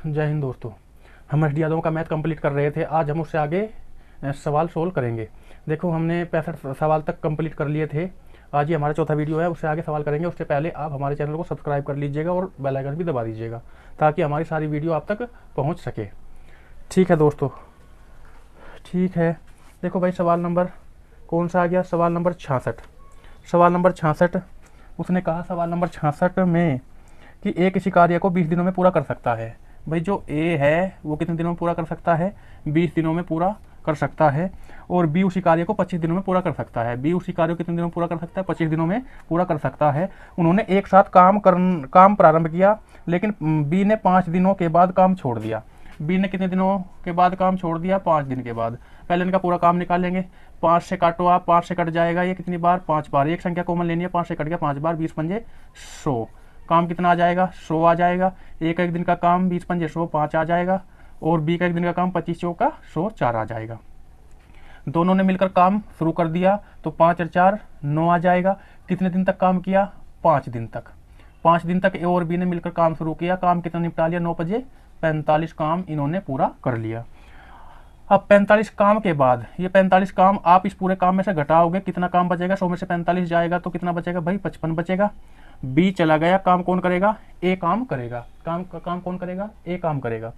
जय हिंद दोस्तों। हम एस डी यादव का मैथ कंप्लीट कर रहे थे। आज हम उससे आगे सवाल सोल्व करेंगे। देखो, हमने 65 सवाल तक कंप्लीट कर लिए थे। आज ये हमारा चौथा वीडियो है, उससे आगे सवाल करेंगे। उससे पहले आप हमारे चैनल को सब्सक्राइब कर लीजिएगा और बेल आइकन भी दबा दीजिएगा ताकि हमारी सारी वीडियो आप तक पहुंच सके। ठीक है दोस्तों, ठीक है। देखो भाई, सवाल नंबर कौन सा आ गया? सवाल नंबर 66। सवाल नंबर 66 उसने कहा, सवाल नंबर 66 में कि ए किसी कार्य को 20 दिनों में पूरा कर सकता है। भाई, जो ए है वो कितने दिनों में पूरा कर सकता है? 20 दिनों में पूरा कर सकता है। और बी उसी कार्य को 25 दिनों में पूरा कर सकता है। बी उसी कार्य को कितने दिनों में पूरा कर सकता है? 25 दिनों में पूरा कर सकता है। उन्होंने एक साथ काम प्रारंभ किया, लेकिन बी ने 5 दिनों के बाद काम छोड़ दिया। बी ने कितने दिनों के बाद काम छोड़ दिया? 5 दिन के बाद। पहले इनका पूरा काम निकालेंगे। 5 से काटो आप, 5 से कट जाएगा ये कितनी बार? 5 बार। एक संख्या कॉमन लेनी है, 5 से कट गया 5 बार, 20 पंजे 100। काम कितना आ जाएगा? 100 आ जाएगा। एक दिन का काम 20 पंजे 100, 5 आ जाएगा। और बी का एक दिन का काम 25 चौका 100, 4 आ जाएगा। दोनों ने मिलकर काम शुरू कर दिया तो 5 और 4 9 आ जाएगा। कितने दिन तक काम किया? 5 दिन तक। 5 दिन तक ए और बी ने मिलकर काम शुरू किया। काम कितना निपटा लिया? 9 बजे 45 काम इन्होंने पूरा कर लिया। अब 45 काम के बाद ये 45 काम आप इस पूरे काम में से घटाओगे, कितना काम बचेगा? 100 में से 45 जाएगा तो कितना बचेगा भाई? 55 बचेगा। बी चला गया, काम कौन करेगा? ए काम करेगा। काम कौन करेगा? ए काम करेगा।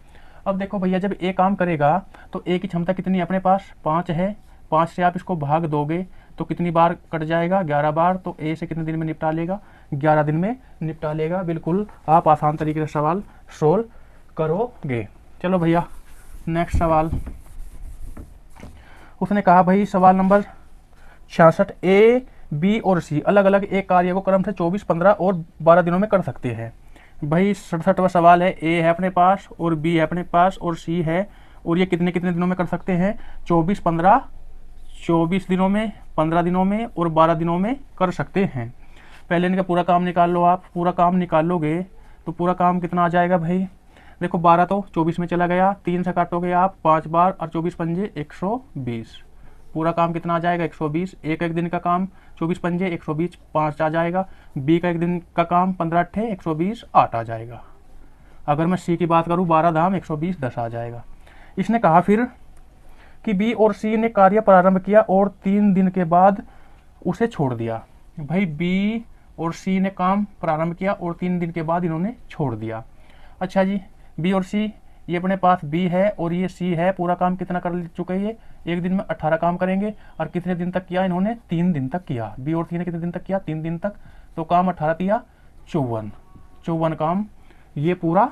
अब देखो भैया, जब ए काम करेगा तो ए की क्षमता कितनी है अपने पास? 5 है। 5 से आप इसको भाग दोगे तो कितनी बार कट जाएगा? 11 बार। तो ए से कितने दिन में निपटा लेगा? 11 दिन में निपटा लेगा। बिल्कुल आप आसान तरीके से सवाल सोल्व करोगे। चलो भैया, नेक्स्ट सवाल। उसने कहा भाई, सवाल नंबर 66, ए बी और सी अलग अलग एक कार्य को क्रम से 24, 15 और 12 दिनों में कर सकते हैं। भाई 67वां सवाल है। ए है अपने पास और बी है अपने पास और सी है, और ये कितने कितने दिनों में कर सकते हैं? 24, 15, 24 दिनों में, 15 दिनों में और 12 दिनों में कर सकते हैं। पहले इनका पूरा काम निकाल लो आप। पूरा काम निकालोगे तो पूरा काम कितना आ जाएगा भाई? देखो, 12 तो 24 में चला गया। 3 से काटोगे आप 5 बार और 24 पंजे 120। पूरा काम कितना आ जाएगा? 120। एक दिन का काम 24 पंजे 120, 5 आ जाएगा। बी का एक दिन का काम 15 अट्ठे 120, 8 आ जाएगा। अगर मैं सी की बात करूं, 12 धाम 120, 10 आ जाएगा। इसने कहा फिर कि बी और सी ने कार्य प्रारंभ किया और 3 दिन के बाद उसे छोड़ दिया। भाई, बी और सी ने काम प्रारंभ किया और 3 दिन के बाद इन्होंने छोड़ दिया। अच्छा जी, बी और सी, ये अपने पास बी है और ये सी है। पूरा काम कितना कर चुके हैं? ये एक दिन में 18 काम करेंगे। और कितने दिन तक किया इन्होंने? 3 दिन तक किया। बी और सी ने कितने दिन तक किया? 3 दिन तक। तो काम 18 किया 54 काम ये पूरा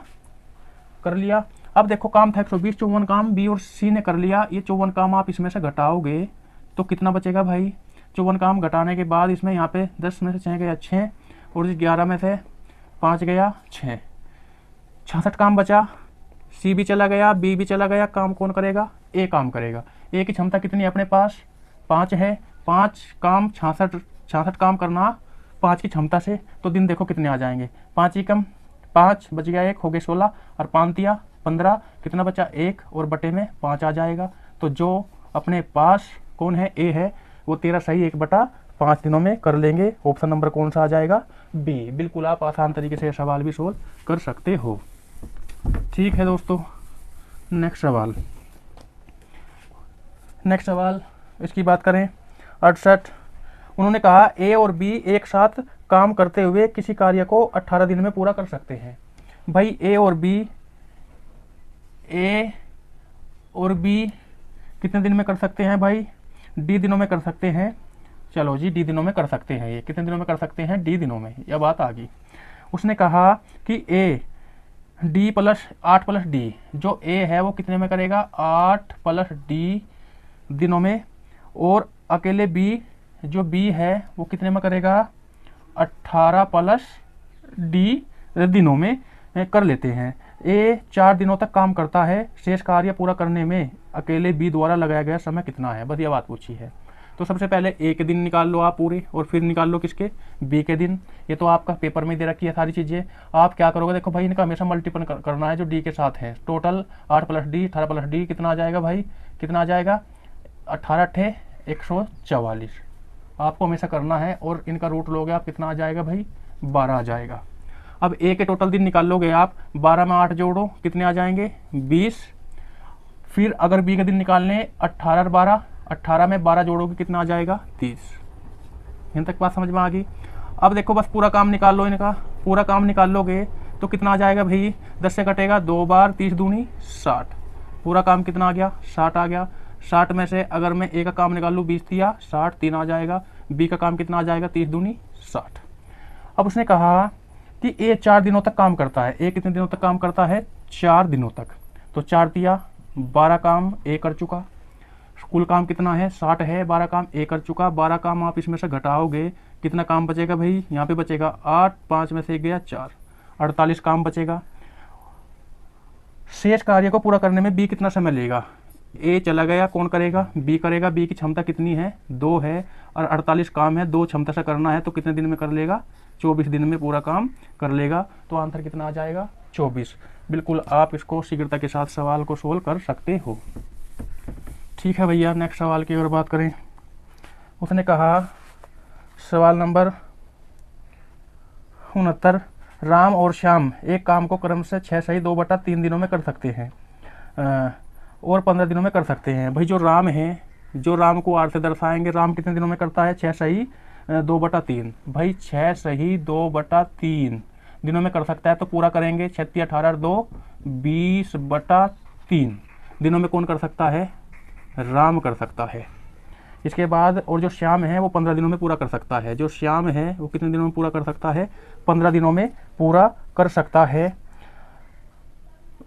कर लिया। अब देखो, काम था 120, 54 काम बी और सी ने कर लिया। ये 54 काम आप इसमें से घटाओगे तो कितना बचेगा भाई? 54 काम घटाने के बाद इसमें यहाँ पे 10 में से 6 गया 6 और 11 में से 5 गया 6, 66 काम बचा। सी भी चला गया, बी भी चला गया। काम कौन करेगा? ए काम करेगा। ए की क्षमता कितनी है अपने पास? 5 है। 5 काम 66 काम करना 5 की क्षमता से। तो दिन देखो कितने आ जाएंगे? 5 ही कम 5 बच गया, 1 हो गए 16 और 5 दिया 15। कितना बचा? 1 और बटे में 5 आ जाएगा। तो जो अपने पास कौन है? ए है। वो तेरा सही 1/5 दिनों में कर लेंगे। ऑप्शन नंबर कौन सा आ जाएगा? बी। बिल्कुल आप आसान तरीके से सवाल भी सोल्व कर सकते हो। ठीक है दोस्तों, नेक्स्ट सवाल इसकी बात करें। 68, उन्होंने कहा ए और बी एक साथ काम करते हुए किसी कार्य को 18 दिन में पूरा कर सकते हैं। भाई, ए और बी कितने दिन में कर सकते हैं भाई? डी दिनों में कर सकते हैं। चलो जी, डी दिनों में कर सकते हैं। ये कितने दिनों में कर सकते हैं? डी दिनों में। यह बात आ गई। उसने कहा कि A D plus 8 plus D, जो ए है वो कितने में करेगा? 8 प्लस डी दिनों में। और अकेले बी, जो बी है वो कितने में करेगा? 18 प्लस डी दिनों में कर लेते हैं। ए 4 दिनों तक काम करता है। शेष कार्य पूरा करने में अकेले बी द्वारा लगाया गया समय कितना है? बस ये बात पूछी है। तो सबसे पहले ए के दिन निकाल लो आप पूरे, और फिर निकाल लो किसके? बी के दिन। ये तो आपका पेपर में दे रखी है सारी चीज़ें। आप क्या करोगे? देखो भाई, इनका हमेशा मल्टीपल करना है जो डी के साथ है। Total 8 plus D 18 plus D कितना आ जाएगा भाई? कितना आ जाएगा? 18 अट्ठे 144 आपको हमेशा करना है। और इनका रूट लोगे आप, कितना आ जाएगा भाई? 12 आ जाएगा। अब ए के टोटल दिन निकाल लोगे आप, 12 में 8 जोड़ो, कितने आ जाएंगे 20। फिर अगर बी के दिन निकालने 18 और 12, 18 में 12 जोड़ोगे कितना आ जाएगा 30। यहाँ तक बात समझ में आ गई। अब देखो बस पूरा काम निकाल लो इनका, पूरा काम निकाल लोगे तो कितना आ जाएगा भाई, 10 से कटेगा 2 बार, 30 दूनी 60। पूरा काम कितना आ गया 60 आ गया। 60 में से अगर मैं ए का काम निकाल लूँ 20 दिया 60, 3 आ जाएगा। बी का काम कितना आ जाएगा 30 दूनी 60। अब उसने कहा कि ए 4 दिनों तक काम करता है। ए कितने दिनों तक काम करता है 4 दिनों तक। तो 4 दिया 12 काम ए कर चुका। कुल काम कितना है 60 है, 12 काम ए कर चुका। 12 काम आप इसमें से घटाओगे कितना काम बचेगा भाई, यहाँ पे बचेगा 8, 5 में से गया 4, 48 काम बचेगा। शेष कार्य को पूरा करने में बी कितना समय लेगा, ए चला गया, कौन करेगा बी करेगा। बी की क्षमता कितनी है 2 है और 48 काम है, 2 क्षमता से करना है तो कितने दिन में कर लेगा 24 दिन में पूरा काम कर लेगा। तो आंसर कितना आ जाएगा 24। बिल्कुल आप इसको शीघ्रता के साथ सवाल को सोल्व कर सकते हो। ठीक है भैया, नेक्स्ट सवाल की अगर बात करें, उसने कहा सवाल नंबर 69, राम और श्याम एक काम को क्रम से 6 सही 2/3 दिनों में कर सकते हैं और 15 दिनों में कर सकते हैं। भाई जो राम है, जो राम को 8 से दर्शाएंगे, राम कितने दिनों में करता है 6 सही 2/3। भाई 6 सही 2/3 दिनों में कर सकता है तो पूरा करेंगे, 36 18 2 20/3 दिनों में कौन कर सकता है, राम कर सकता है। इसके बाद और जो श्याम है वो 15 दिनों में पूरा कर सकता है। जो श्याम है वो कितने दिनों में पूरा कर सकता है 15 दिनों में पूरा कर सकता है।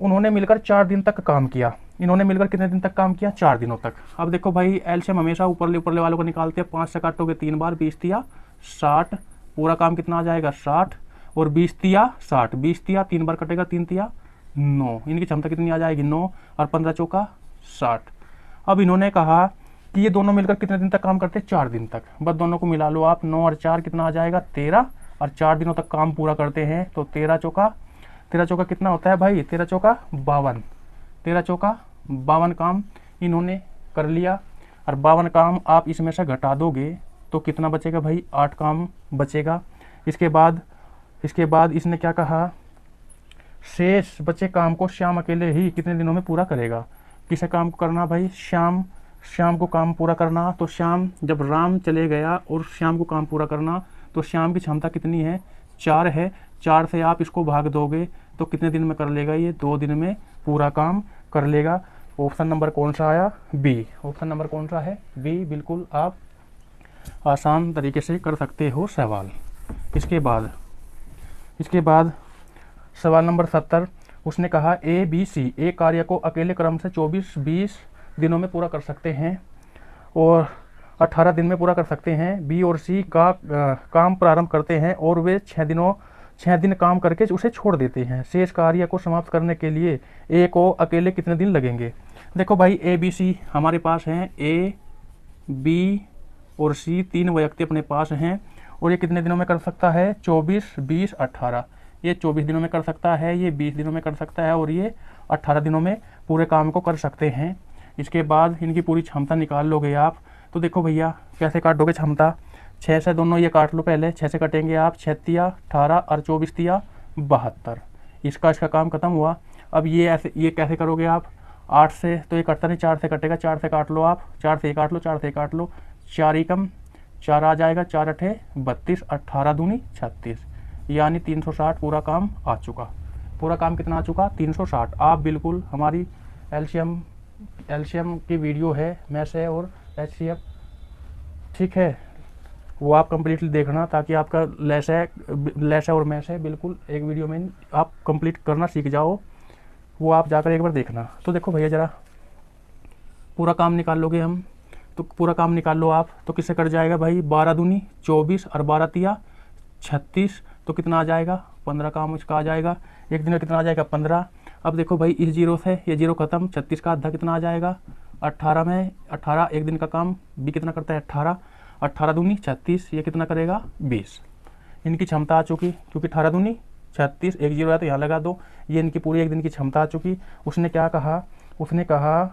उन्होंने मिलकर 4 दिन तक काम किया। इन्होंने मिलकर कितने दिन तक काम किया 4 दिनों तक। अब देखो भाई एलसीएम हमेशा ऊपरले वालों को निकालते हैं। 5 से काटोगे 3 बार, 20 दिया 60, पूरा काम कितना आ जाएगा 60 और 20 दिया 60, 20 दिया 3 बार कटेगा 3 दिया 9, इनकी क्षमता कितनी आ जाएगी 9 और 15 चौका 60। अब इन्होंने कहा कि ये दोनों मिलकर कितने दिन तक काम करते हैं 4 दिन तक। बस दोनों को मिला लो आप, 9 और 4 कितना आ जाएगा 13 और 4 दिनों तक काम पूरा करते हैं तो 13 चौका कितना होता है भाई 13 चौका 52, 13 चौका 52 काम इन्होंने कर लिया। और 52 काम आप इसमें से घटा दोगे तो कितना बचेगा भाई 8 काम बचेगा। इसके बाद इसने क्या कहा, शेष बचे काम को श्याम अकेले ही कितने दिनों में पूरा करेगा। किसे काम को करना भाई, श्याम को काम पूरा करना। तो श्याम जब राम चले गया और श्याम को काम पूरा करना तो श्याम की क्षमता कितनी है 4 है। 4 से आप इसको भाग दोगे तो कितने दिन में कर लेगा ये 2 दिन में पूरा काम कर लेगा। ऑप्शन नंबर कौन सा आया बी। ऑप्शन नंबर कौन सा है बी। बिल्कुल आप आसान तरीके से कर सकते हो सवाल। इसके बाद सवाल नंबर 70, उसने कहा ए बी सी एक कार्य को अकेले क्रम से 24-20 दिनों में पूरा कर सकते हैं और 18 दिन में पूरा कर सकते हैं। बी और सी का काम प्रारंभ करते हैं और वे 6 दिन काम करके उसे छोड़ देते हैं। शेष कार्य को समाप्त करने के लिए ए को अकेले कितने दिन लगेंगे। देखो भाई ए बी सी हमारे पास हैं, ए बी और सी 3 व्यक्ति अपने पास हैं और ये कितने दिनों में कर सकता है 24, 20, 18। ये 24 दिनों में कर सकता है, ये 20 दिनों में कर सकता है और ये 18 दिनों में पूरे काम को कर सकते हैं। इसके बाद इनकी पूरी क्षमता निकाल लोगे आप तो देखो भैया कैसे काटोगे क्षमता, 6 से दोनों ये काट लो पहले, 6 से कटेंगे आप, 6 तिया 18 और 24 तिया 72। इसका काम खत्म हुआ। अब ये कैसे करोगे आप, 8 से तो ये कटता नहीं, 4 से कटेगा, 4 से काट लो आप, 4 से काट लो, 4 से काट लो, 4 ही कम 4 आ जाएगा, 4 अठे 32, 18 दूनी 36, यानी 360 पूरा काम आ चुका। पूरा काम कितना आ चुका 360। आप बिल्कुल हमारी एलसीएम की वीडियो है मैथ है और एचसीएफ, ठीक है, वो आप कंप्लीटली देखना ताकि आपका लेस है और मैथ है बिल्कुल एक वीडियो में आप कंप्लीट करना सीख जाओ। वो आप जाकर एक बार देखना। तो देखो भैया ज़रा पूरा काम निकाल लोगे हम, तो पूरा काम निकाल लो आप तो किससे कट जाएगा भाई, 12 दूनी 24 और 12 तिया 36, तो कितना आ जाएगा 15 काम उसका आ जाएगा। एक दिन में कितना आ जाएगा 15। अब देखो भाई इस जीरो से ये जीरो खत्म, 36 का आधा कितना आ जाएगा 18 में 18, एक दिन का काम बी कितना करता है 18, 18 दूनी 36, ये कितना करेगा 20। इनकी क्षमता आ चुकी क्योंकि 18 दूनी 36, एक जीरो है तो यहाँ लगा दो, ये इनकी पूरी एक दिन की क्षमता आ चुकी। उसने क्या कहा, उसने कहा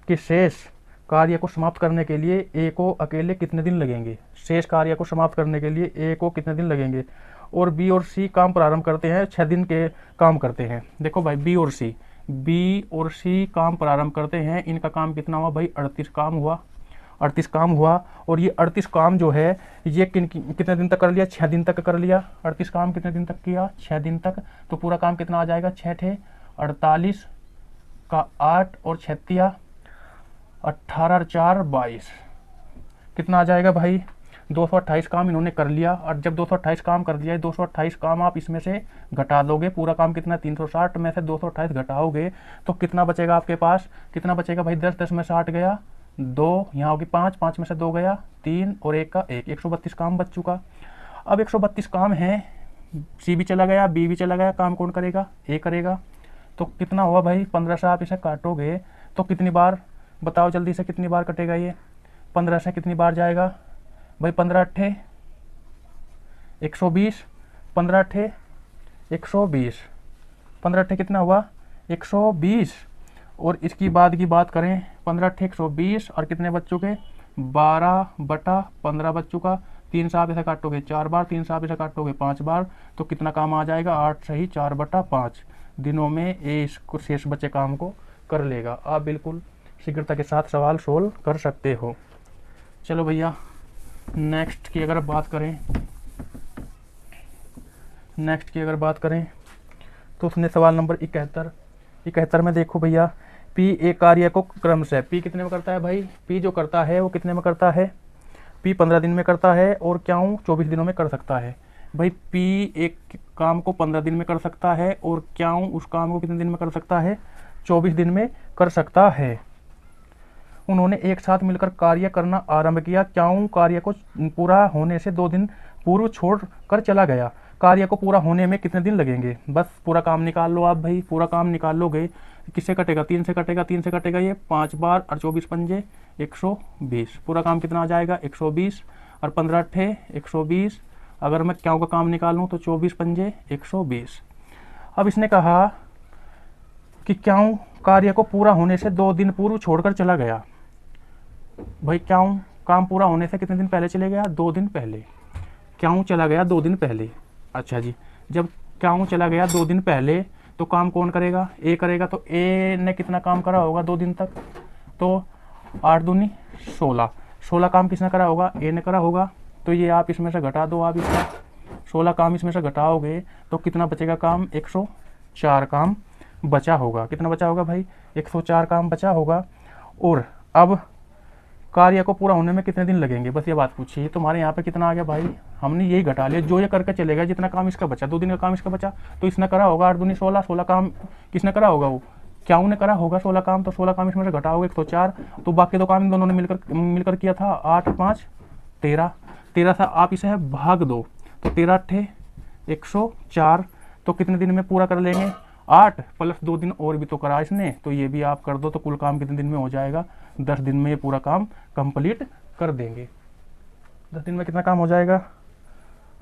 कि शेष कार्य को समाप्त करने के लिए ए को अकेले कितने दिन लगेंगे। शेष कार्य को समाप्त करने के लिए ए को कितने दिन लगेंगे। और बी और सी काम प्रारंभ करते हैं, 6 दिन के काम करते हैं। देखो भाई बी और सी काम प्रारंभ करते हैं, इनका काम कितना हुआ भाई 38 काम हुआ, 38 काम हुआ। और ये 38 काम जो है ये कितने दिन तक कर लिया, 6 दिन तक कर लिया। 38 काम कितने दिन तक किया, 6 दिन तक। तो पूरा काम कितना आ जाएगा, 6 थे 48 का 8 और 36 18 और 4 22, कितना आ जाएगा भाई 228 काम इन्होंने कर लिया। और जब 228 काम कर दिया, 228 काम आप इसमें से घटा दोगे, पूरा काम कितना 360 में से 228 घटाओगे तो कितना बचेगा आपके पास, कितना बचेगा भाई 10 10 में से 8 गया, 2 यहाँ होगी 5 5 में से 2 गया 3 और 1 का 1, 132 काम बच चुका। अब 132 काम है, सी भी चला गया बी भी चला गया, काम कौन करेगा, ए करेगा। तो कितना हुआ भाई 15 से आप इसे काटोगे तो कितनी बार, बताओ जल्दी से कितनी बार कटेगा ये, 15 से कितनी बार जाएगा भाई, 15 अट्ठे 120, 15 अट्ठे 120, 15 अट्ठे कितना हुआ 120। और इसकी बाद की बात करें, 15 अट्ठे 120 और कितने बच चुके 12/15 बच चुका। 3 से आप इसे काटोगे 4 बार, 3 से आप इसे काटोगे 5 बार, तो कितना काम आ जाएगा 8 सही 4/5 दिनों में ए इसको शेष बचे काम को कर लेगा। आप बिल्कुल शीघ्रता के साथ सवाल सोल्व कर सकते हो। चलो भैया नेक्स्ट की अगर बात करें तो उसने सवाल नंबर 71 में देखो भैया, पी एक कार्य को क्रम से, पी कितने में करता है भाई, पी जो करता है वो कितने में करता है, पी 15 दिन में करता है और क्यों 24 दिनों में कर सकता है। भाई पी एक काम को 15 दिन में कर सकता है और क्यों उस काम को कितने दिन में कर सकता है, 24 दिन में कर सकता है। उन्होंने एक साथ मिलकर कार्य करना आरंभ किया, क्यों कार्य को पूरा होने से 2 दिन पूर्व छोड़ कर चला गया। कार्य को पूरा होने में कितने दिन लगेंगे, बस पूरा काम निकाल लो आप भाई, पूरा काम निकाल लोगे किससे कटेगा, 3 से कटेगा, 3 से कटेगा ये 5 बार और 24 पंजे 120, पूरा काम कितना आ जाएगा 120 और 15 अट्ठे 120। अगर मैं क्यों का काम निकालूं तो 24 पंजे 120। अब इसने कहा कि क्यों कार्य को पूरा होने से 2 दिन पूर्व छोड़कर चला गया। भाई क्यों काम पूरा होने से कितने दिन पहले चले गया, 2 दिन पहले। क्यों चला गया 2 दिन पहले, अच्छा जी, जब क्यों चला गया 2 दिन पहले तो काम कौन करेगा, ए करेगा। तो ए ने कितना काम करा होगा 2 दिन तक, तो 8 दूनी 16 काम किसने करा होगा, ए ने करा होगा। तो ये आप इसमें से घटा दो, आप इसका 16 काम इसमें से घटाओगे तो कितना बचेगा काम, 104 काम बचा होगा। कितना बचा होगा भाई 104 काम बचा होगा। और अब कार्य को पूरा होने में कितने दिन लगेंगे, बस ये बात पूछिए। तुम्हारे यहाँ पे कितना आ गया भाई, हमने यही घटा लिया, जो ये करके चलेगा, जितना काम इसका बचा 2 दिन का काम इसका बचा तो इसने करा होगा 8 दूनी 16 काम किसने करा होगा, वो क्यों ने करा होगा 16 काम। तो 16 काम इसमें से घटाओगे 104, तो बाकी 2 काम इन दोनों ने मिलकर किया था, 8 5 13 से आप इसे भाग दो तो 13 अट्ठे 104, तो कितने दिन में पूरा कर लेंगे, 8 प्लस 2 दिन और भी तो करा इसने, तो ये भी आप कर दो तो कुल काम कितने दिन में हो जाएगा, 10 दिन में ये पूरा काम कंप्लीट कर देंगे। 10 दिन में कितना काम हो जाएगा,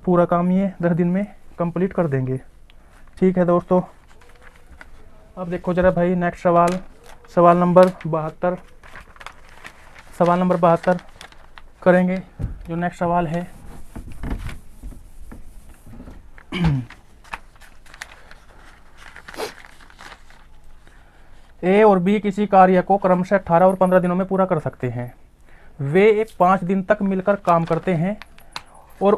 पूरा काम ये 10 दिन में कंप्लीट कर देंगे। ठीक है दोस्तों, अब देखो जरा भाई नेक्स्ट सवाल नंबर 72 करेंगे। जो नेक्स्ट सवाल है ए और बी किसी कार्य को क्रमशः 18 और 15 दिनों में पूरा कर सकते हैं। वे 5 दिन तक मिलकर काम करते हैं और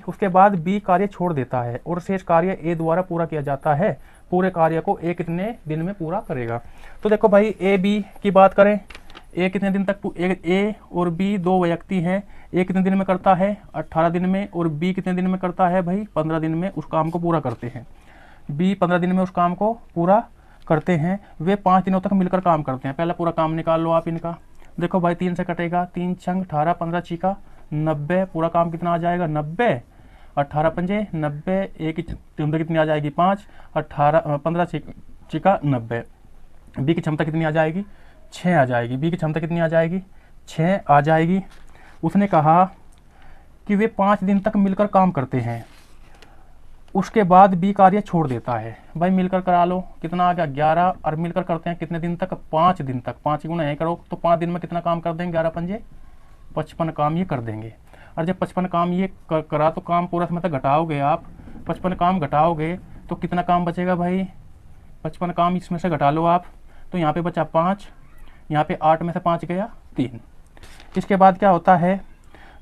उसके बाद बी कार्य छोड़ देता है और शेष कार्य ए द्वारा पूरा किया जाता है। पूरे कार्य को ए कितने दिन में पूरा करेगा। तो देखो भाई ए बी की बात करें, ए कितने दिन तक, ए और बी 2 व्यक्ति हैं। ए कितने दिन में करता है 18 दिन में और बी कितने दिन में करता है भाई 15 दिन में उस काम को पूरा करते हैं। बी 15 दिन में उस काम को पूरा करते हैं। वे 5 दिनों तक मिलकर काम करते हैं। पहला पूरा काम निकाल लो आप इनका। देखो भाई 3 से कटेगा, 3 छंग 18 15 चीका 90, पूरा काम कितना आ जाएगा 90, 18 पंजे 90, ए की क्षमता कितनी आ जाएगी 5, 18 15 चीका 90। बी की क्षमता कितनी आ जाएगी 6 आ जाएगी। बी की क्षमता कितनी आ जाएगी 6 आ जाएगी। उसने कहा कि वे 5 दिन तक मिलकर काम करते हैं, उसके बाद बी कार्य छोड़ देता है। भाई मिलकर करा लो, कितना आ गया 11, और मिलकर करते हैं कितने दिन तक 5 दिन तक। 5 गुना यही करो तो 5 दिन में कितना काम कर देंगे 11 पंजे 55 काम ये कर देंगे। और जब 55 काम ये करा तो काम पूरा मतलब घटाओगे आप, 55 काम घटाओगे तो कितना काम बचेगा भाई, 55 काम इसमें से घटा लो आप, तो यहाँ पे बचा 5, यहाँ पे 8 में से 5 गया 3। इसके बाद क्या होता है,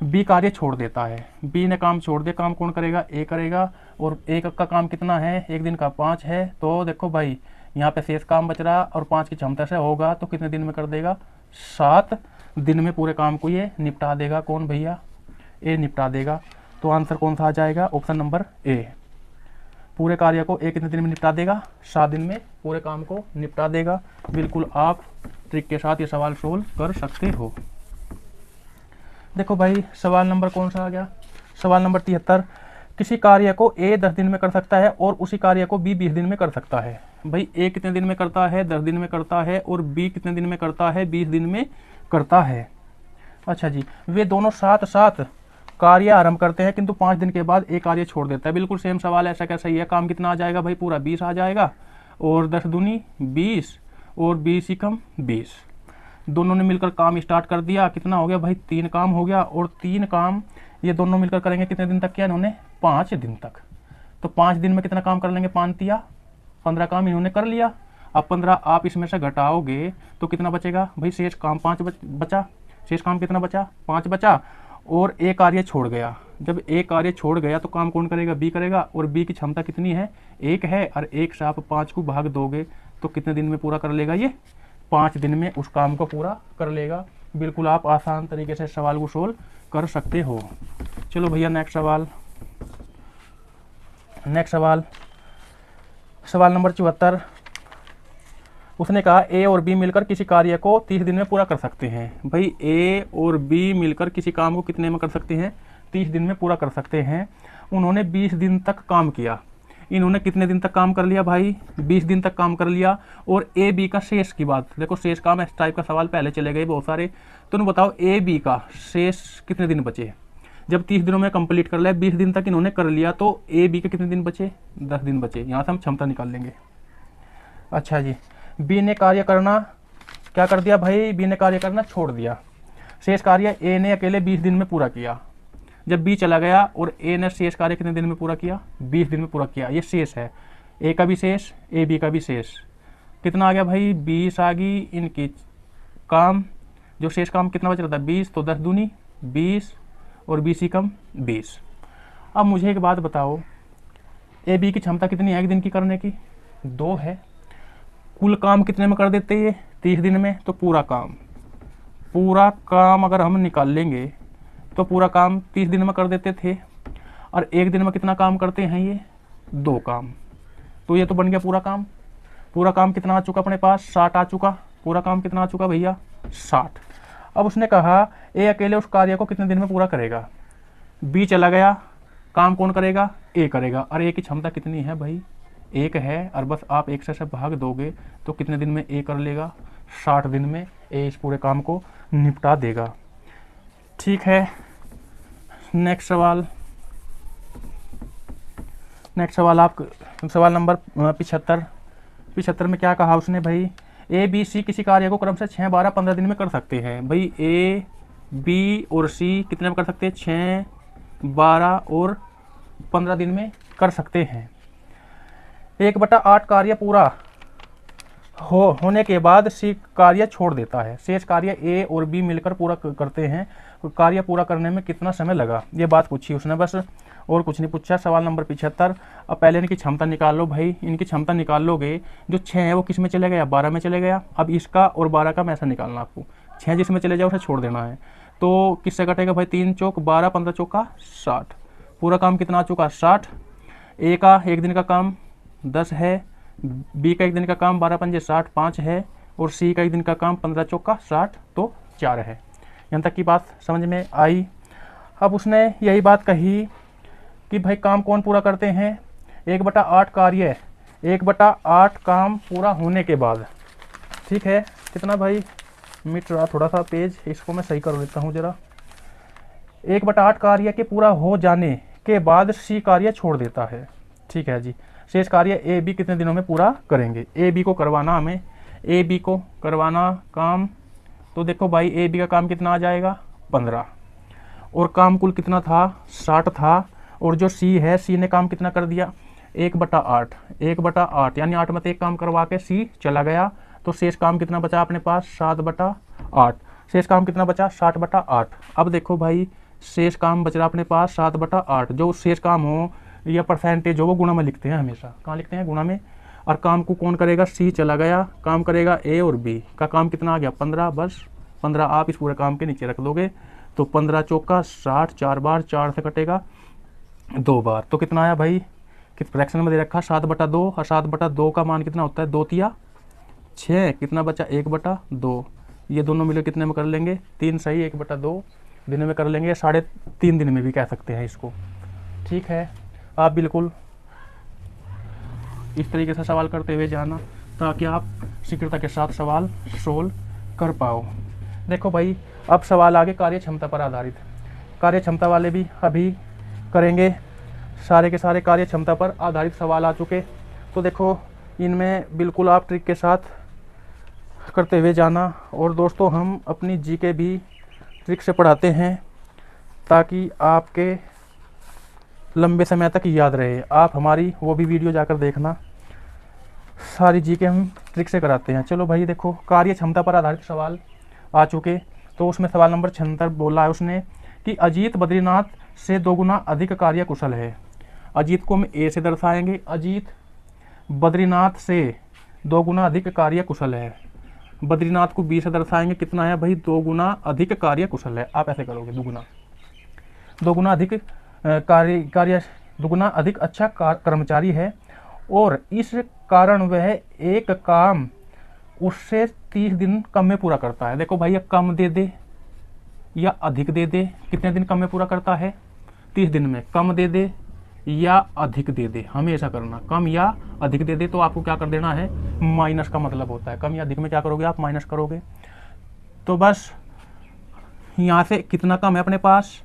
बी कार्य छोड़ देता है, बी ने काम छोड़ दिया, काम कौन करेगा, ए करेगा। और एक का काम कितना है, एक दिन का 5 है, तो देखो भाई यहाँ पे शेष काम बच रहा और 5 की क्षमता से होगा तो कितने दिन में कर देगा, 7 दिन में पूरे काम को ये निपटा देगा। कौन भैया, ए निपटा देगा। तो आंसर कौन सा आ जाएगा, ऑप्शन नंबर ए। पूरे कार्य को ए कितने दिन में निपटा देगा, 7 दिन में पूरे काम को निपटा देगा। बिल्कुल आप ट्रिक के साथ ये सवाल सोल्व कर सकते हो। देखो भाई सवाल नंबर कौन सा आ गया, सवाल नंबर 73। किसी कार्य को ए 10 दिन में कर सकता है और उसी कार्य को बी 20 दिन में कर सकता है। भाई ए कितने दिन में करता है, 10 दिन में करता है, और बी कितने दिन में करता है, 20 दिन में करता है। अच्छा जी, वे दोनों साथ साथ कार्य आरंभ करते हैं किंतु 5 दिन के बाद एक कार्य छोड़ देता है। बिल्कुल सेम सवाल, ऐसा कैसा ही है। काम कितना आ जाएगा भाई, पूरा 20 आ जाएगा, और 10 दूनी 20 और 20 एकम 20। दोनों ने मिलकर काम स्टार्ट कर दिया, कितना हो गया भाई, 3 काम हो गया। और 3 काम ये दोनों मिलकर करेंगे कितने दिन तक किया इन्होंने, 5 दिन तक। तो 5 दिन में कितना काम कर लेंगे, 5 तिया 15 काम इन्होंने कर लिया। अब 15 आप इसमें से घटाओगे तो कितना बचेगा भाई, शेष काम 5 बचा, शेष काम कितना बचा, 5 बचा। और एक कार्य छोड़ गया, जब एक कार्य छोड़ गया तो काम कौन करेगा, बी करेगा। और बी की क्षमता कितनी है, 1 है, और 1 से आप 5 को भाग दोगे तो कितने दिन में पूरा कर लेगा, ये 5 दिन में उस काम को पूरा कर लेगा। बिल्कुल आप आसान तरीके से सवाल को सोल्व कर सकते हो। चलो भैया नेक्स्ट सवाल, सवाल नंबर 74। उसने कहा ए और बी मिलकर किसी कार्य को 30 दिन में पूरा कर सकते हैं। भाई ए और बी मिलकर किसी काम को कितने में कर सकते हैं, 30 दिन में पूरा कर सकते हैं। उन्होंने 20 दिन तक काम किया। इन्होंने कितने दिन तक काम कर लिया भाई, 20 दिन तक काम कर लिया। और ए बी का शेष की बात देखो, शेष काम इस टाइप का सवाल पहले चले गए बहुत सारे। तो बताओ ए बी का शेष कितने दिन बचे, जब 30 दिनों में कंप्लीट कर लिया, 20 दिन तक इन्होंने कर लिया, तो ए बी के कितने दिन बचे, 10 दिन बचे। यहाँ से हम क्षमता निकाल लेंगे। अच्छा जी, बी ने कार्य करना क्या कर दिया भाई, बी ने कार्य करना छोड़ दिया। शेष कार्य ए ने अकेले 20 दिन में पूरा किया। जब बी चला गया और ए ने शेष कार्य कितने दिन में पूरा किया, 20 दिन में पूरा किया। ये शेष है, ए का भी शेष, ए बी का भी शेष। कितना आ गया भाई, 20 आ गई इनकी काम। जो शेष काम कितना बच रहा था, 20, तो 10 दूनी 20 और 20 एकम 20। अब मुझे एक बात बताओ, ए बी की क्षमता कितनी है एक दिन की करने की, 2 है। कुल काम कितने में कर देते हैं, 30 दिन में। तो पूरा काम अगर हम निकाल लेंगे तो पूरा काम 30 दिन में कर देते थे। और एक दिन में कितना काम करते हैं ये, 2 काम। तो ये तो बन गया पूरा काम। पूरा काम कितना आ चुका अपने पास, 60 आ चुका। पूरा काम कितना आ चुका भैया, 60। अब उसने कहा ए अकेले उस कार्य को कितने दिन में पूरा करेगा। बी चला गया, काम कौन करेगा, ए करेगा। और ए की क्षमता कितनी है भाई, 1 है। और बस आप 1 से भाग दोगे तो कितने दिन में ए कर लेगा, 60 दिन में ए इस पूरे काम को निपटा देगा। ठीक है, नेक्स्ट सवाल आप सवाल नंबर 75 में क्या कहा उसने भाई, ए बी सी किसी कार्य को क्रम से 6, 12, 15 दिन में कर सकते हैं। भाई ए बी और सी कितने में कर सकते हैं, 6, 12 और 15 दिन में कर सकते हैं। 1/8 कार्य पूरा होने के बाद सी कार्य छोड़ देता है। शेष कार्य ए और बी मिलकर पूरा करते हैं। कार्य पूरा करने में कितना समय लगा, ये बात पूछी उसने बस, और कुछ नहीं पूछा। सवाल नंबर 75। अब पहले इनकी क्षमता निकाल लो भाई। इनकी क्षमता निकाल लोगे, जो 6 है वो किस में चले गया, 12 में चले गया। अब इसका और 12 का ऐसा निकालना आपको, 6 जिसमें चले जाओ उसे छोड़ देना है। तो किससे कटेगा भाई, 3 चौक 12, 15 चौका 60। पूरा काम कितना आ चुका, 60। ए का एक दिन का काम 10 है, बी का एक दिन का काम 12 पंजे 60, 5 है। और सी का एक दिन का काम 15 चौका 60, तो 4 है। यहाँ तक की बात समझ में आई। अब उसने यही बात कही कि भाई काम कौन पूरा करते हैं, 1/8 कार्य, 1/8 काम पूरा होने के बाद। ठीक है, कितना भाई, मिट रहा थोड़ा सा पेज, इसको मैं सही कर लेता हूँ जरा। 1/8 कार्य के पूरा हो जाने के बाद सी कार्य छोड़ देता है। ठीक है जी, शेष कार्य ए बी कितने दिनों में पूरा करेंगे। ए बी को करवाना हमें, ए बी को करवाना काम, तो देखो भाई ए बी का काम कितना आ जाएगा, 15। और काम कुल कितना था, 60 था। और जो सी है, सी ने काम कितना कर दिया, 1/8, 1/8 यानी 8 में से 1 काम करवा के सी चला गया। तो शेष काम कितना बचा अपने पास, 7/8। शेष काम कितना बचा, 60/8। अब देखो भाई, शेष काम बच रहा अपने पास 7/8। जो शेष काम हो या परसेंटेज हो वो गुणा में लिखते हैं हमेशा। कहाँ लिखते हैं, गुणा में। और काम को कौन करेगा, सी चला गया, काम करेगा ए और बी का काम कितना आ गया, 15। बस 15 आप इस पूरे काम के नीचे रख दोगे तो 15 चौका 60, 4 बार, 4 से कटेगा 2 बार। तो कितना आया भाई, किस फ्रैक्शन में दे रखा, 7/2। और 7/2 का मान कितना होता है, 2 तिया 6। कितना बचा, 1/2। ये दोनों मिले कितने में कर लेंगे, 3 सही, 1/2 दिन में कर लेंगे, 3.5 दिन में भी कह सकते हैं इसको। ठीक है, आप बिल्कुल इस तरीके से सवाल करते हुए जाना ताकि आप शीघ्रता के साथ सवाल सोल्व कर पाओ। देखो भाई, अब सवाल आगे कार्य क्षमता पर आधारित। कार्य क्षमता वाले भी अभी करेंगे, सारे के सारे कार्य क्षमता पर आधारित सवाल आ चुके। तो देखो, इनमें बिल्कुल आप ट्रिक के साथ करते हुए जाना। और दोस्तों, हम अपनी जीके भी ट्रिक से पढ़ाते हैं ताकि आपके लंबे समय तक याद रहे। आप हमारी वो भी वीडियो जाकर देखना, सारी जीके हम ट्रिक से कराते हैं। चलो भाई देखो, कार्य क्षमता पर आधारित सवाल आ चुके। तो उसमें सवाल नंबर 76 बोला है उसने कि अजीत बद्रीनाथ से 2 गुना अधिक कार्य कुशल है। अजीत को हम ए से दर्शाएंगे, अजीत बद्रीनाथ से 2 गुना अधिक कार्य कुशल है। बद्रीनाथ को बी से दर्शाएंगे, कितना है भाई, 2 गुना अधिक कार्य कुशल है। आप ऐसे करोगे, 2 गुना अधिक कार्य 2 गुना अधिक अच्छा कर्मचारी है और इस कारण वह एक काम उससे 30 दिन कम में पूरा करता है। देखो भाई, ये कम दे दे या अधिक दे दे, कितने दिन कम में पूरा करता है, 30 दिन में। कम दे दे या अधिक दे दे, हमें ऐसा करना, कम या अधिक दे दे तो आपको क्या कर देना है, माइनस का मतलब होता है। कम या अधिक में क्या करोगे आप, माइनस करोगे। तो बस यहाँ से कितना कम है अपने पास,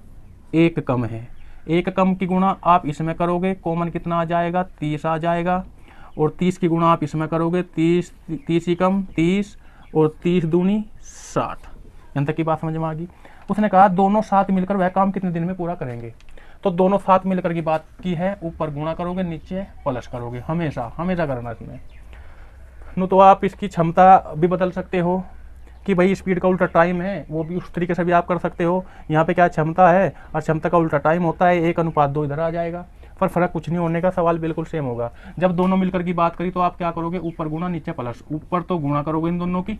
1 कम है। 1 कम की गुणा आप इसमें करोगे, कॉमन कितना आ जाएगा, 30 आ जाएगा। और 30 की गुणा आप इसमें करोगे, 30 ही कम 30 और 30 दूनी 60। यहाँ तक की बात समझ में आ गई। उसने कहा दोनों साथ मिलकर वह काम कितने दिन में पूरा करेंगे। तो दोनों साथ मिलकर की बात की है, ऊपर गुणा करोगे, नीचे प्लस करोगे, हमेशा हमेशा करना इसमें। नो तो आप इसकी क्षमता भी बदल सकते हो कि भाई स्पीड का उल्टा टाइम है, वो भी उस तरीके से भी आप कर सकते हो। यहाँ पे क्या क्षमता है और क्षमता का उल्टा टाइम होता है, 1:2 इधर आ जाएगा, पर फर्क कुछ नहीं होने का, सवाल बिल्कुल सेम होगा। जब दोनों मिलकर की बात करी तो आप क्या करोगे, ऊपर गुणा नीचे प्लस। ऊपर तो गुणा करोगे इन दोनों की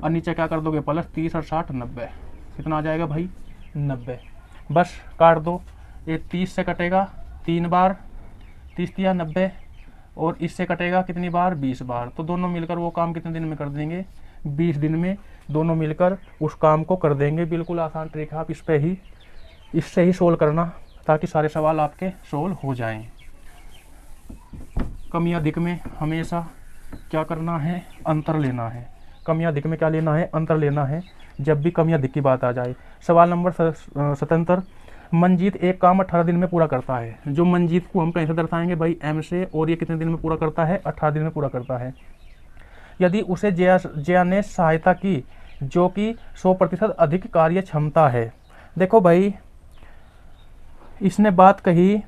और नीचे क्या कर दोगे प्लस। 30 और 60 90, कितना आ जाएगा भाई, 90। बस काट दो, ये 30 से कटेगा 3 बार, 30 या 90, और इससे कटेगा कितनी बार, 20 बार। तो दोनों मिलकर वो काम कितने दिन में कर देंगे, 20 दिन में दोनों मिलकर उस काम को कर देंगे। बिल्कुल आसान ट्रिक है, आप इससे ही सोल्व करना ताकि सारे सवाल आपके सोल्व हो जाएं। कम या अधिक में हमेशा क्या करना है, अंतर लेना है। कम या अधिक में क्या लेना है, अंतर लेना है जब भी कम या अधिक की बात आ जाए। सवाल नंबर 77, मंजीत एक काम 18 दिन में पूरा करता है। जो मंजीत को हम कहीं से दर्शाएंगे भाई, एम से, और ये कितने दिन में पूरा करता है, 18 दिन में पूरा करता है। यदि उसे जया ने सहायता की जो कि 100% अधिक कार्य क्षमता है। देखो भाई, इसने बात कही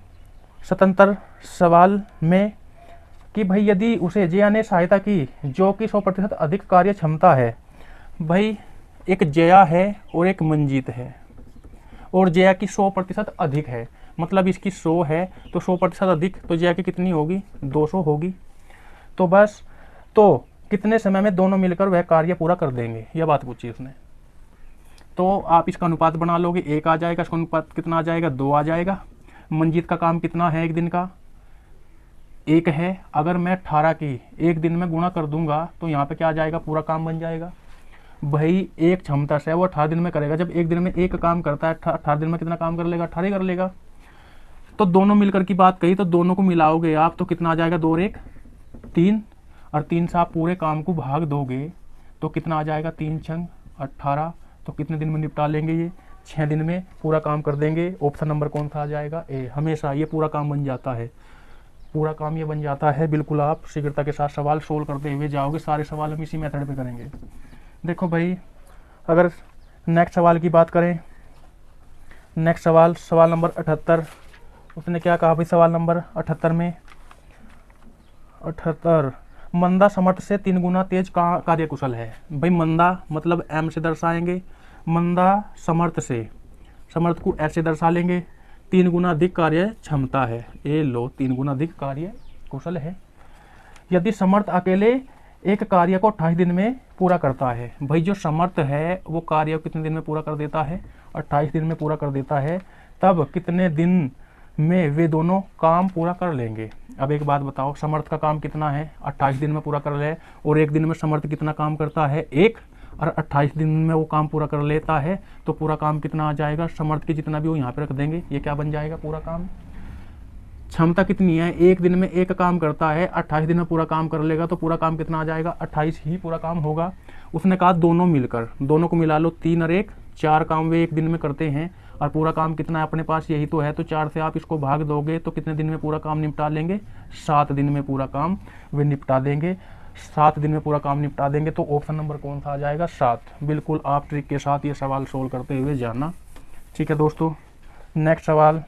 77 सवाल में कि भाई यदि उसे जया ने सहायता की जो कि 100% अधिक कार्य क्षमता है। भाई एक जया है और एक मंजीत है, और जया की 100% अधिक है, मतलब इसकी 100 है तो 100% अधिक, तो जया की कितनी होगी, 200 होगी। तो बस, तो कितने समय में दोनों मिलकर वह कार्य पूरा कर देंगे, यह बात पूछी उसने। तो आप इसका अनुपात बना लोगे, 1 आ जाएगा, इसका अनुपात कितना आ जाएगा, 2 आ जाएगा। मंजीत का काम कितना है एक दिन का, 1 है। अगर मैं 18 की 1 दिन में गुणा कर दूंगा तो यहाँ पे क्या आ जाएगा, पूरा काम बन जाएगा। भाई एक क्षमता से वो 18 दिन में करेगा। जब एक दिन में एक काम करता है, 18 दिन में कितना काम कर लेगा, 18 कर लेगा। तो दोनों मिलकर की बात कही तो दोनों को मिलाओगे आप तो कितना आ जाएगा, 2 और 1 3, और 3 से आप पूरे काम को भाग दोगे तो कितना आ जाएगा, 3 छंग 18। तो कितने दिन में निपटा लेंगे, ये 6 दिन में पूरा काम कर देंगे। ऑप्शन नंबर कौन सा आ जाएगा, ए। हमेशा ये पूरा काम बन जाता है, पूरा काम ये बन जाता है। बिल्कुल आप शीघ्रता के साथ सवाल सोल्व करते हुए जाओगे, सारे सवाल हम इसी मेथड पे करेंगे। देखो भाई, अगर नेक्स्ट सवाल की बात करें, नेक्स्ट सवाल, सवाल नंबर 78। उसने क्या कहा भाई सवाल नंबर 78 में, 78, मंदा समर्थ से 3 गुना तेज कार्यकुशल है। भाई मंदा मतलब एम से दर्शाएंगे, मंदा समर्थ से, समर्थ को ऐसे दर्शा लेंगे, 3 गुना अधिक कार्य क्षमता है। ये लो 3 गुना अधिक कार्य कुशल है। यदि समर्थ अकेले एक कार्य को 28 दिन में पूरा करता है। भाई जो समर्थ है वो कार्य को कितने दिन में पूरा कर देता है, 28 दिन में पूरा कर देता है। तब कितने दिन में वे दोनों काम पूरा कर लेंगे। अब एक बात बताओ, समर्थ का काम कितना है, 28 दिन में पूरा कर ले, और एक दिन में समर्थ कितना काम करता है, एक, और 28 दिन में वो काम पूरा कर लेता है, तो पूरा काम कितना आ जाएगा, समर्थ की जितना भी वो यहाँ पे रख देंगे, ये क्या बन जाएगा पूरा काम। क्षमता कितनी है, एक दिन में एक काम करता है, 28 दिन में पूरा काम कर लेगा, तो पूरा काम कितना आ जाएगा, 28 ही पूरा काम होगा। उसने कहा दोनों मिलकर, दोनों को मिला लो, 3 और 1, 4 काम वे एक दिन में करते हैं, और पूरा काम कितना है अपने पास, यही तो है। तो 4 से आप इसको भाग दोगे तो कितने दिन में पूरा काम निपटा लेंगे, 7 दिन में पूरा काम वे निपटा देंगे। 7 दिन में पूरा काम निपटा देंगे। तो ऑप्शन नंबर कौन सा आ जाएगा, 7। बिल्कुल आप ट्रिक के साथ ये सवाल सोल्व करते हुए जाना। ठीक है दोस्तों, नेक्स्ट सवाल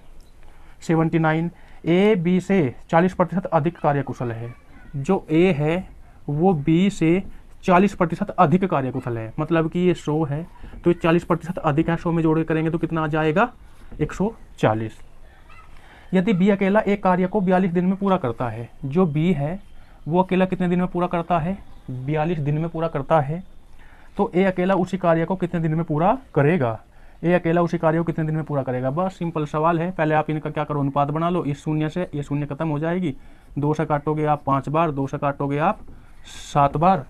79, ए बी से 40% अधिक कार्यकुशल है। जो ए है वो बी से 40% अधिक कार्यकुशल है, मतलब कि ये 100 है तो 40% अधिक है, 100 में जोड़ के करेंगे तो कितना आ जाएगा, 140। यदि बी अकेला एक कार्य को 42 दिन में पूरा करता है। जो बी है वो अकेला कितने दिन में पूरा करता है, 42 दिन में पूरा करता है। तो ए अकेला उसी कार्य को कितने दिन में पूरा करेगा, ए अकेला उसी कार्य को कितने दिन में पूरा करेगा। बस सिंपल सवाल है। पहले आप इनका क्या करो, अनुपात बना लो। इस शून्य से ये शून्य खत्म हो जाएगी, 2 से काटोगे आप 5 बार, 2 से काटोगे आप 7 बार,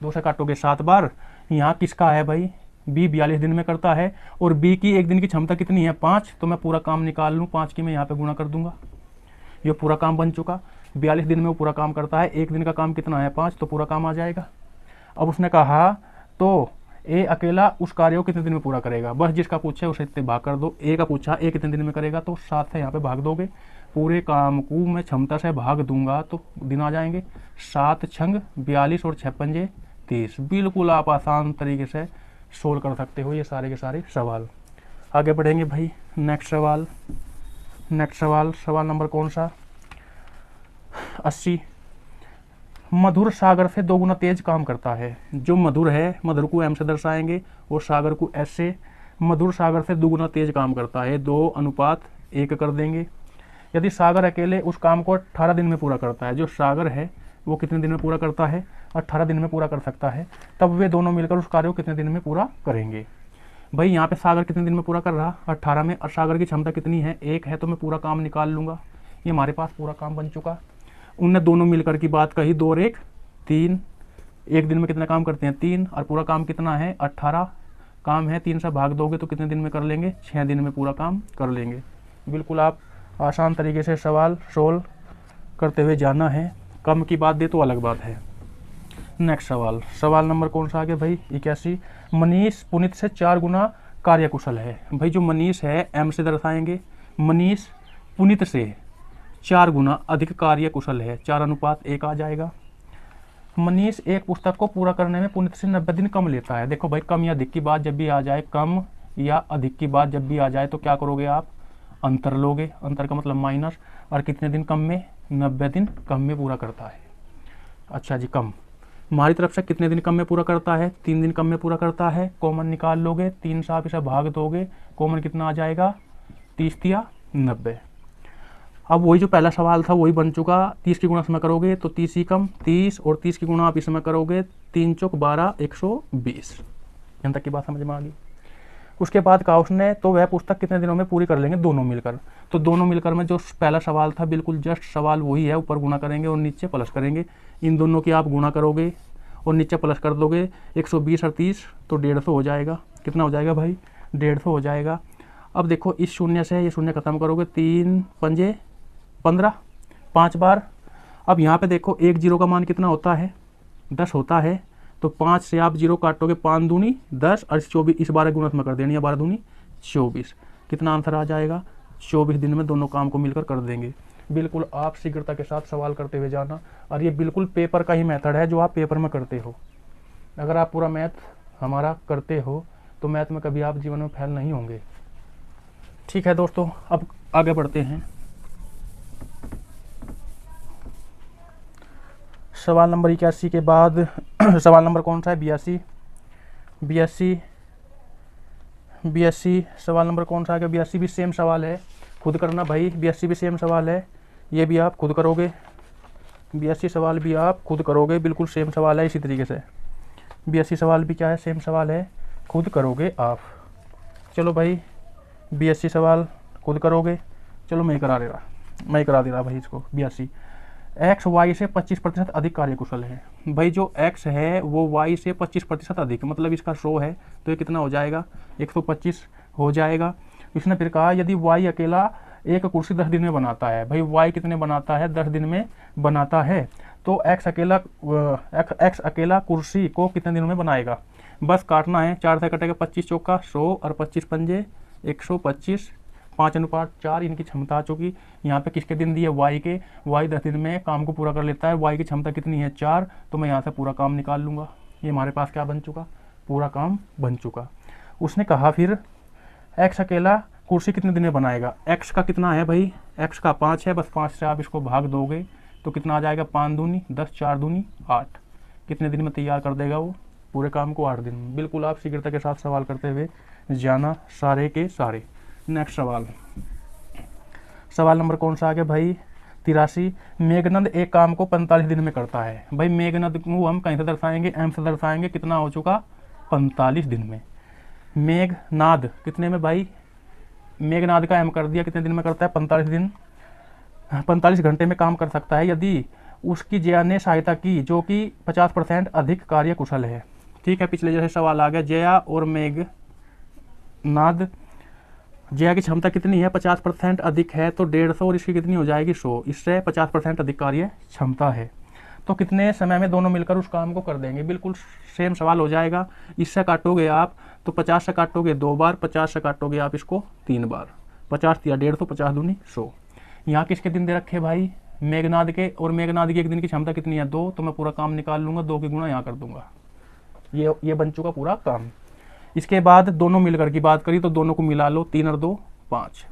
2 से काटोगे 7 बार। यहाँ किसका है भाई, बी 42 दिन में करता है, और बी की एक दिन की क्षमता कितनी है, 5। तो मैं पूरा काम निकाल लूँ, 5 की मैं यहाँ पे गुणा कर दूंगा, ये पूरा काम बन चुका। 42 दिन में वो पूरा काम करता है, एक दिन का काम कितना है, 5, तो पूरा काम आ जाएगा। अब उसने कहा तो ए अकेला उस कार्य को कितने दिन में पूरा करेगा। बस जिसका पूछा है उसे इतने भाग कर दो। ए का पूछा ए कितने दिन में करेगा, तो 7 से यहाँ पे भाग दोगे। पूरे काम को मैं क्षमता से भाग दूंगा तो दिन आ जाएंगे, 7 छंग 42 और 6 पंजे 30। बिल्कुल आप आसान तरीके से सोल्व कर सकते हो ये सारे के सारे सवाल। आगे बढ़ेंगे भाई, नेक्स्ट सवाल, नेक्स्ट सवाल, सवाल नंबर कौन सा, 80, मधुर सागर से 2 गुना तेज काम करता है। जो मधुर है, मधुर को एम से दर्शाएंगे और सागर को एस से। मधुर सागर से 2 गुना तेज काम करता है, 2:1 कर देंगे। यदि सागर अकेले उस काम को 18 दिन में पूरा करता है। जो सागर है वो कितने दिन में पूरा करता है, 18 दिन में पूरा कर सकता है। तब वे दोनों मिलकर उस कार्य को कितने दिन में पूरा करेंगे। भाई यहाँ पे सागर कितने दिन में पूरा कर रहा, 18 में, और सागर की क्षमता कितनी है, 1 है, तो मैं पूरा काम निकाल लूँगा। ये हमारे पास पूरा काम बन चुका। उनने दोनों मिलकर की बात कही, 2 और 1 3, एक दिन में कितना काम करते हैं, 3, और पूरा काम कितना है, 18 काम है। 3 से भाग दोगे तो कितने दिन में कर लेंगे, 6 दिन में पूरा काम कर लेंगे। बिल्कुल आप आसान तरीके से सवाल सोल्व करते हुए जाना है। कम की बात दे तो अलग बात है। नेक्स्ट सवाल, सवाल नंबर कौन सा आ गया भाई, 81, मनीष पुनित से 4 गुना कार्यकुशल है। भाई जो मनीष है एम से दर्शाएंगे, मनीष पुनित से 4 गुना अधिक कार्यकुशल है, 4:1 आ जाएगा। मनीष एक पुस्तक को पूरा करने में पुनित से 90 दिन कम लेता है। देखो भाई कम या अधिक की बात जब भी आ जाए, कम या अधिक की बात जब भी आ जाए तो क्या करोगे आप, अंतर लोगे। अंतर का मतलब माइनस, और कितने दिन कम में, 90 दिन कम में पूरा करता है। अच्छा जी, कम हमारी तरफ से कितने दिन कम में पूरा करता है, 3 दिन कम में पूरा करता है। कॉमन निकाल लोगे, 3 से आप इसे भाग दोगे, कॉमन कितना आ जाएगा, 30 या 90। अब वही जो पहला सवाल था वही बन चुका। 30 की गुणा इसमें करोगे तो 30 ही कम 30, और 30 की गुणा आप इसमें करोगे 3 चौक 12, 120। यहाँ तक की बात समझ में आ गई। उसके बाद कहा उसने तो वह पुस्तक कितने दिनों में पूरी कर लेंगे, दोनों मिलकर। तो दोनों मिलकर में जो पहला सवाल था बिल्कुल जस्ट सवाल वही है, ऊपर गुणा करेंगे और नीचे प्लस करेंगे। इन दोनों की आप गुणा करोगे और नीचे प्लस कर दोगे, 120 और 30 तो 150 हो जाएगा। कितना हो जाएगा भाई, 150 हो जाएगा। अब देखो इस शून्य से ये शून्य खत्म करोगे, 3 पंजे 15, 5 बार। अब यहाँ पे देखो 1 जीरो का मान कितना होता है, 10 होता है। तो 5 से आप जीरो काटोगे, 5 दूनी 10 और 24, इस 12 गुणा में कर देनी है, 12 दूनी 24। कितना आंसर आ जाएगा, 24 दिन में दोनों काम को मिलकर कर देंगे। बिल्कुल आप शीघ्रता के साथ सवाल करते हुए जाना, और ये बिल्कुल पेपर का ही मेथड है जो आप पेपर में करते हो। अगर आप पूरा मैथ हमारा करते हो तो मैथ में कभी आप जीवन में फेल नहीं होंगे। ठीक है दोस्तों, अब आगे बढ़ते हैं। सवाल नंबर 81 के बाद सवाल नंबर कौन सा है? 82। 82 82 सवाल नंबर कौन सा आ गया? 82 भी सेम सवाल है, खुद करना भाई। 82 भी सेम सवाल है, ये भी आप खुद करोगे। 82 सवाल भी आप खुद करोगे, बिल्कुल सेम सवाल है इसी तरीके से। 82 सवाल भी क्या है? सेम सवाल है, खुद करोगे आप। चलो भाई 82 सवाल खुद करोगे। चलो मैं ही करा दे रहा भाई इसको। 82 एक्स वाई से 25% अधिक कार्यकुशल है। भाई जो एक्स है वो वाई से 25% अधिक, मतलब इसका 100 है तो ये कितना हो जाएगा? 125 हो जाएगा। इसने फिर कहा यदि वाई अकेला एक कुर्सी 10 दिन में बनाता है। भाई वाई कितने बनाता है? 10 दिन में बनाता है। तो एक्स अकेला कुर्सी को कितने दिनों में बनाएगा? बस काटना है, 4 से कटेगा 25 चौका 100 और 25 पंजे 125, 5:4 इनकी क्षमता आ चुकी। यहाँ पे किसके दिन दिए? वाई के। वाई 10 दिन में काम को पूरा कर लेता है। वाई की क्षमता कितनी है? 4। तो मैं यहाँ से पूरा काम निकाल लूँगा। ये हमारे पास क्या बन चुका? पूरा काम बन चुका। उसने कहा फिर एक्स अकेला कुर्सी कितने दिन में बनाएगा? एक्स का कितना है भाई? एक्स का 5 है, बस 5 से आप इसको भाग दोगे तो कितना आ जाएगा? 5 दूनी 10, 4 दूनी 8। कितने दिन में तैयार कर देगा वो? पूरे काम को 8 दिन में। बिल्कुल आप शीघ्रता के साथ सवाल करते हुए जाना सारे के सारे। नेक्स्ट सवाल नंबर कौन सा आ गया भाई? 83 मेघनद एक काम को 45 दिन में करता है। भाई मेघनद को हम कहीं से दर्शाएंगे? एम से दर्शाएंगे। कितना हो चुका? 45 दिन में। मेघनाद कितने में भाई? मेघनाद का एम कर दिया, कितने दिन में करता है? 45 दिन, 45 घंटे में काम कर सकता है यदि उसकी जया ने सहायता की जो कि 50% अधिक कार्य कुशल है। ठीक है, पिछले जैसे सवाल आ गया। जया और मेघनाद, जया की क्षमता कितनी है? 50% अधिक है तो 150 और इसकी कितनी हो जाएगी? 100। इससे 50% अधिक कार्य क्षमता है तो कितने समय में दोनों मिलकर उस काम को कर देंगे? बिल्कुल सेम सवाल हो जाएगा। इससे काटोगे आप तो 50 से काटोगे 2 बार, 50 से काटोगे आप इसको 3 बार। 50 दिया 150, 50 दूनी 100। यहाँ किसके दिन दे रखे भाई? मेघनाद के। और मेघनाद की एक दिन की क्षमता कितनी है? 2। तो मैं पूरा काम निकाल लूँगा, 2 की गुणा यहाँ कर दूंगा। ये बन चुका पूरा काम। इसके बाद दोनों मिलकर की बात करी तो दोनों को मिला लो, 3 और 2 5।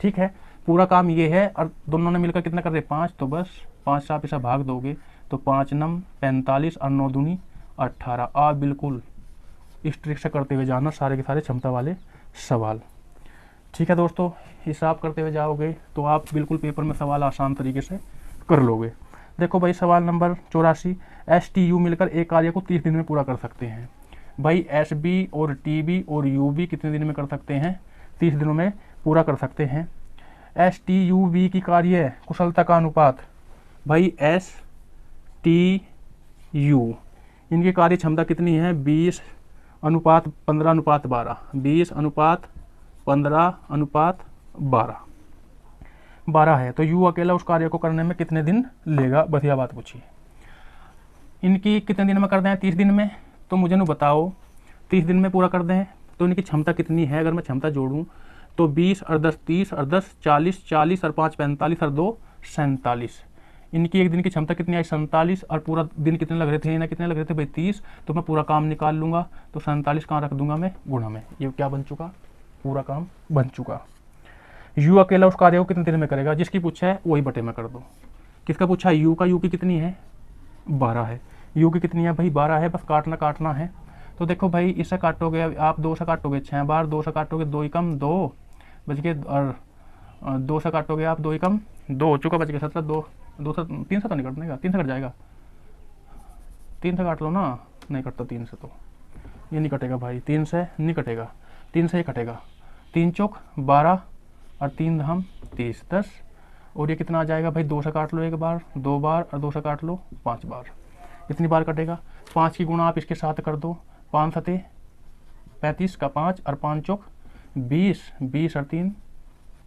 ठीक है, पूरा काम ये है। और दोनों ने मिलकर कितना कर रहे? 5। तो बस 5 से आप इसे भाग दोगे तो 5 नम 45 और 9 दूनी 18। आप बिल्कुल इस ट्रिक से करते हुए जाना सारे के सारे क्षमता वाले सवाल। ठीक है दोस्तों, हिसाब करते हुए जाओगे तो आप बिल्कुल पेपर में सवाल आसान तरीके से कर लोगे। देखो भाई सवाल नंबर 84 STU मिलकर एक कार्य को 30 दिन में पूरा कर सकते हैं। भाई SB और TB और UB कितने दिन में कर सकते हैं? 30 दिनों में पूरा कर सकते हैं। STUV की कार्य कुशलता का अनुपात भाई STU, इनकी कार्य क्षमता कितनी है? 20:15:12। 20:15:12 12 है। तो U अकेला उस कार्य को करने में कितने दिन लेगा? बढ़िया बात पूछिए। इनकी कितने दिन में कर दें? 30 दिन में। तो मुझे न बताओ 30 दिन में पूरा कर दें तो इनकी क्षमता कितनी है? अगर मैं क्षमता जोड़ूं तो 20 और 10 30 और 10 40, 40 और 5 45 और 2 47। इनकी एक दिन की क्षमता कितनी आई? 47। और पूरा दिन कितने लग रहे थे? इन्हें कितने लग रहे थे भाई? 30। तो मैं पूरा काम निकाल लूँगा तो 47 कहाँ रख दूंगा मैं? गुणा में। ये क्या बन चुका? पूरा काम बन चुका। यू अकेला उस कार्य को कितने दिन में करेगा? जिसकी पूछा है वही बटे में कर दो। किसका पूछा है? यू का। यू की कितनी है? 12 है। यू की कितनी है भाई? 12 है। बस काटना है। तो देखो भाई इससे काटोगे आप 2 से काटोगे 6 बार, 2 से काटोगे 2 एकम 2 बच गए, और 2 से काटोगे आप 2 एकम 2 हो चुका, बच गया 17। 2 से 3 से तो नहीं कटने का, 3 से कट जाएगा। 3 से काट लो ना, नहीं कटता 3 से, तो ये नहीं कटेगा भाई, 3 से नहीं कटेगा, 3 से ही कटेगा। 3 चौक 12 और 3 धाम 30 10। और ये कितना आ जाएगा भाई? 2 से काट लो 1 बार, 2 बार, और 2 से काट लो 5 बार। इतनी बार कटेगा। 5 की गुणा आप इसके साथ कर दो। 5 सते 35 का 5 और 5 चौक 20, 20 और 3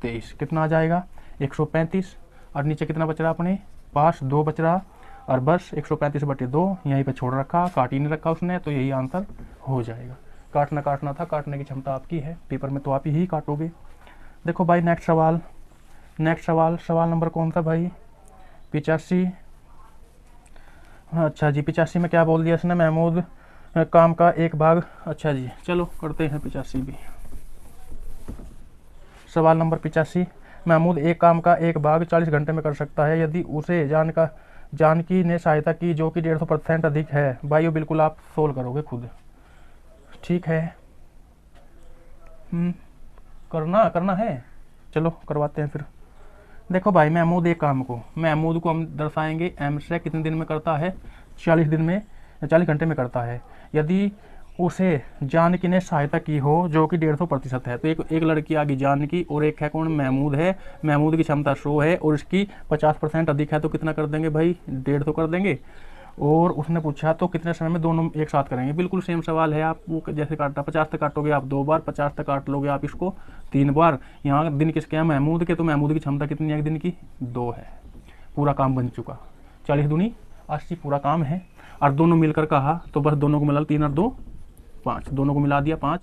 23। कितना आ जाएगा? 135। और नीचे कितना बच रहा अपने पास? 2 बच रहा। और बस 135/2 यहीं पे छोड़ रखा, काट ही नहीं रखा उसने, तो यही आंसर हो जाएगा। काटना था, काटने की क्षमता आपकी है, पेपर में तो आप ही काटोगे। देखो भाई नेक्स्ट सवाल नंबर कौन सा भाई? 85। अच्छा जी, 85 में क्या बोल दिया इसने? महमूद काम का एक भाग। अच्छा जी, चलो करते हैं 85 भी। सवाल नंबर 85, महमूद एक काम का एक भाग 40 घंटे में कर सकता है यदि उसे जानकी ने सहायता की जो कि 150% अधिक है। भाइयों बिल्कुल आप सोल्व करोगे खुद, ठीक है। करना है, चलो करवाते हैं फिर। देखो भाई, महमूद एक काम को, महमूद को हम दर्शाएंगे एम से कितने दिन में करता है, 40 दिन में, 40 घंटे में करता है यदि उसे जानकी ने सहायता की हो जो कि 150% है। तो एक लड़की आ गई जानकी और एक है कौन, महमूद है। महमूद की क्षमता 100 है और इसकी 50% अधिक है, तो कितना कर देंगे भाई, 150 कर देंगे। और उसने पूछा तो कितने समय में दोनों एक साथ करेंगे। बिल्कुल सेम सवाल है, आप वो जैसे काटा 50 तक काटोगे आप 2 बार, 50 तक काट लोगे आप इसको 3 बार। यहाँ दिन किसके हैं, महमूद के, तो महमूद की क्षमता कितनी है दिन की, 2 है। पूरा काम बन चुका, 40 दूनी 80 पूरा काम है। और दोनों मिलकर कहा तो बस दोनों को मिला 3 और 2 5, दोनों को मिला दिया 5।